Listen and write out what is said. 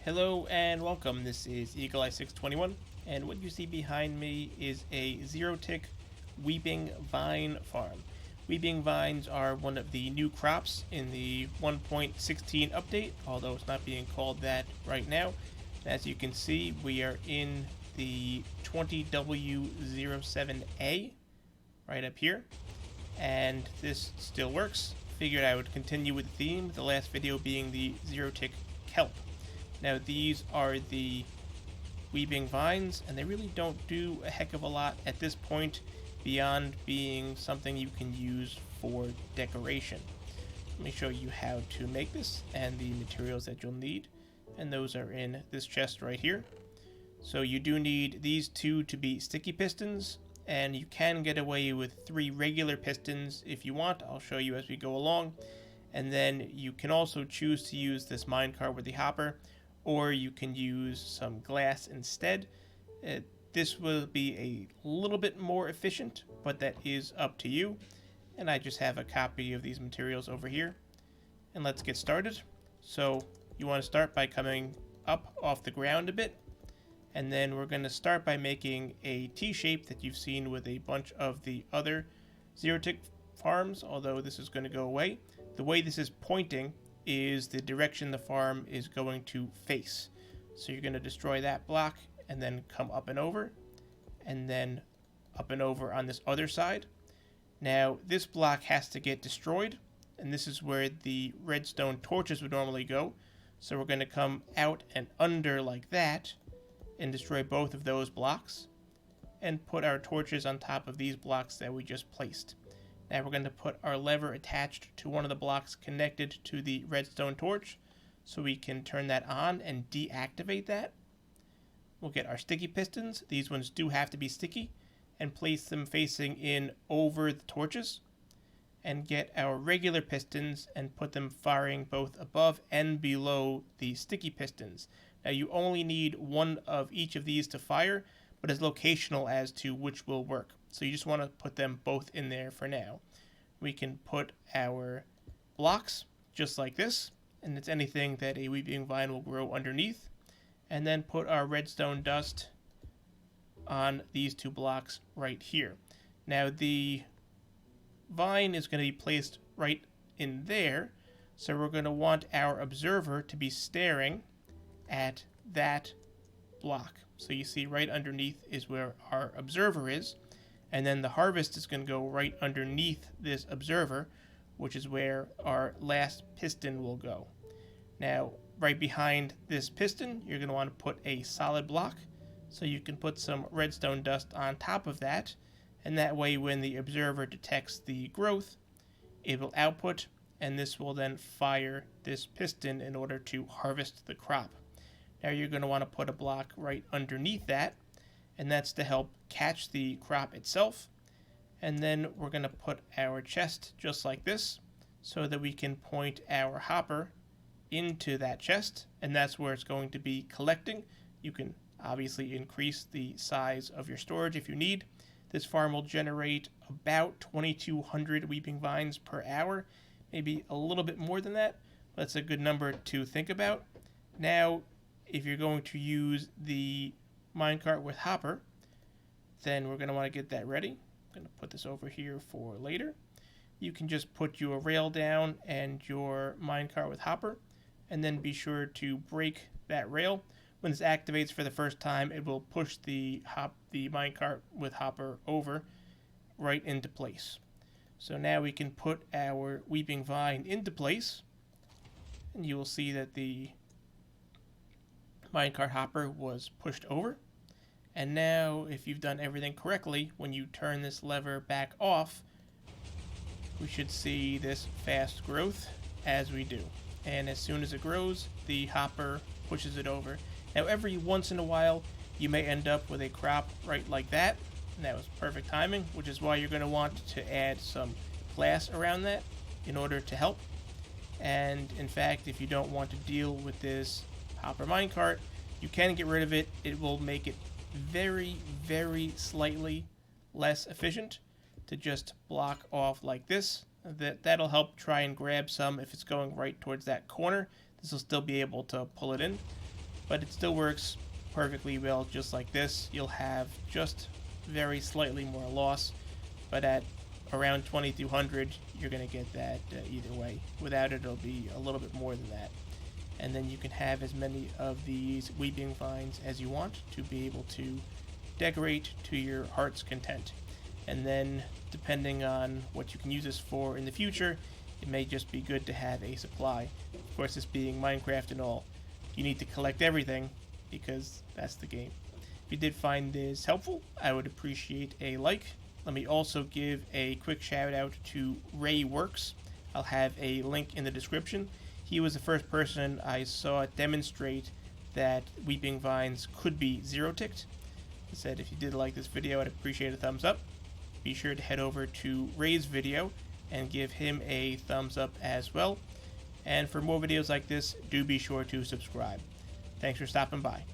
Hello and welcome. This is Eagle Eye 621, and what you see behind me is a zero-tick weeping vine farm. Weeping vines are one of the new crops in the 1.16 update, although it's not being called that right now. As you can see, we are in the 20W07A right up here, and this still works. Figured I would continue with the theme, the last video being the zero-tick kelp. Now these are the weeping vines, and they really don't do a heck of a lot at this point beyond being something you can use for decoration. Let me show you how to make this and the materials that you'll need, and those are in this chest right here. So you do need these two to be sticky pistons, and you can get away with 3 regular pistons if you want. I'll show you as we go along. And then you can also choose to use this minecart with the hopper, or you can use some glass instead. This will be a little bit more efficient, but that is up to you. And I just have a copy of these materials over here. And let's get started. So you want to start by coming up off the ground a bit. And then we're going to start by making a T-shape that you've seen with a bunch of the other zero-tick farms, although this is going to go away. The way this is pointing is the direction the farm is going to face. So you're going to destroy that block and then come up and over, and then up and over on this other side. Now this block has to get destroyed, and this is where the redstone torches would normally go. So we're going to come out and under like that and destroy both of those blocks and put our torches on top of these blocks that we just placed. Now we're going to put our lever attached to one of the blocks connected to the redstone torch so we can turn that on and deactivate that. We'll get our sticky pistons. These ones do have to be sticky, and place them facing in over the torches. And get our regular pistons and put them firing both above and below the sticky pistons. Now you only need one of each of these to fire, but it's locational as to which will work. So you just want to put them both in there for now. We can put our blocks just like this, and it's anything that a weeping vine will grow underneath. And then put our redstone dust on these 2 blocks right here. Now the vine is going to be placed right in there, so we're going to want our observer to be staring at that block. So you see right underneath is where our observer is, and then the harvest is going to go right underneath this observer, which is where our last piston will go. Now right behind this piston you're going to want to put a solid block, so you can put some redstone dust on top of that, and that way when the observer detects the growth it will output, and this will then fire this piston in order to harvest the crop. Now you're going to want to put a block right underneath that, and that's to help catch the crop itself. And then we're going to put our chest just like this so that we can point our hopper into that chest, and that's where it's going to be collecting. You can obviously increase the size of your storage if you need. This farm will generate about 2,200 weeping vines per hour, maybe a little bit more than that, but that's a good number to think about. Now if you're going to use the minecart with hopper, then we're going to want to get that ready. I'm going to put this over here for later. You can just put your rail down and your minecart with hopper, and then be sure to break that rail. When this activates for the first time, it will push the minecart with hopper over right into place. So now we can put our weeping vine into place, and you will see that the minecart hopper was pushed over. And now if you've done everything correctly, when you turn this lever back off, we should see this fast growth as we do. And as soon as it grows, the hopper pushes it over. Now every once in a while you may end up with a crop right like that, and that was perfect timing, which is why you're going to want to add some glass around that in order to help. And in fact, if you don't want to deal with this hopper minecart, you can get rid of it. It will make it very, very slightly less efficient to just block off like this. That'll help try and grab some if it's going right towards that corner. This will still be able to pull it in. but it still works perfectly well just like this. You'll have just very slightly more loss, but at around 2200 you're going to get that either way. Without it, it'll be a little bit more than that. And then you can have as many of these weeping vines as you want to be able to decorate to your heart's content. And then, depending on what you can use this for in the future, it may just be good to have a supply. Of course, this being Minecraft and all, you need to collect everything because that's the game. If you did find this helpful, I would appreciate a like. Let me also give a quick shout out to Ray Works. I'll have a link in the description. He was the first person I saw demonstrate that weeping vines could be zero-ticked. He said if you did like this video, I'd appreciate a thumbs up. Be sure to head over to Ray's video and give him a thumbs up as well. And for more videos like this, do be sure to subscribe. Thanks for stopping by.